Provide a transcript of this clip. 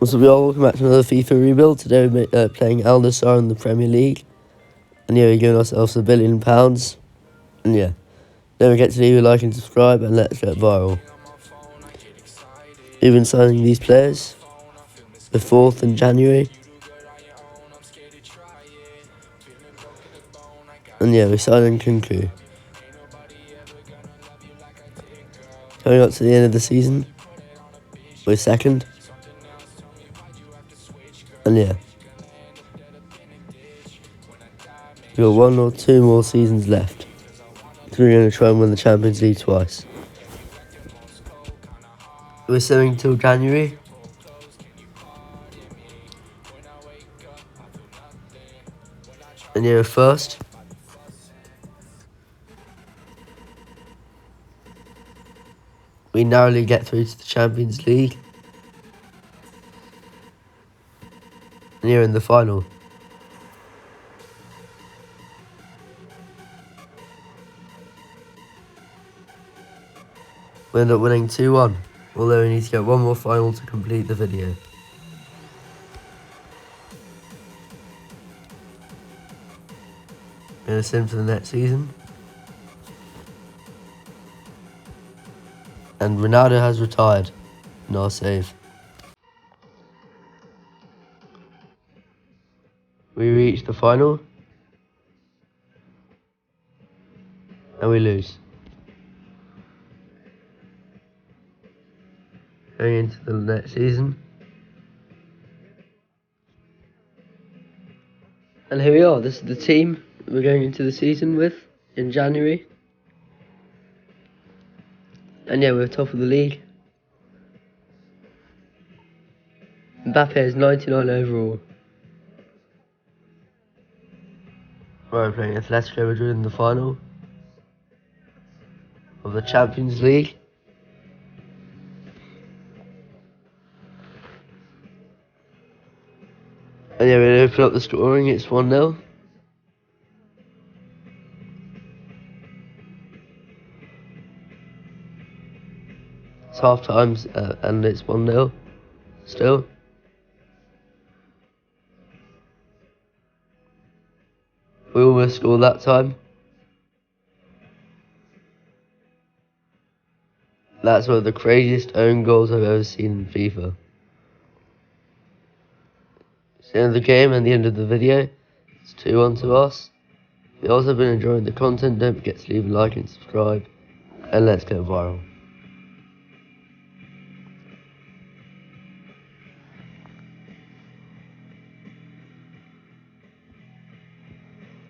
What's up, y'all? Welcome back to another FIFA rebuild. Today we're playing nassr in the Premier League. And yeah, we're giving ourselves £1 billion. And yeah, don't forget to leave a like and subscribe, and let's get viral. We've been signing these players. The 4th in January. And yeah, we're signing Kunku. Coming up to the end of the season, we're 2nd. And yeah, we've got 1 or 2 more seasons left. So we're going to try and win the Champions League twice. We're selling till January. And yeah, first. We narrowly get through to the Champions League. And you're in the final. We end up winning 2-1, although we need to get one more final to complete the video. We're going to sim for the next season. And Ronaldo has retired in our save. We reach the final. And we lose. Going into the next season. And here we are, this is the team we're going into the season with in January. And yeah, we're top of the league. Mbappe is 99 overall. We're playing Atletico Madrid in the final of the Champions League. And yeah, we open up the scoring, it's 1-0. It's half time and it's 1-0 still. We almost scored that time. That's one of the craziest own goals I've ever seen in FIFA. It's the end of the game and the end of the video. It's 2-1 to us. If you've also been enjoying the content, don't forget to leave a like and subscribe. And let's go viral.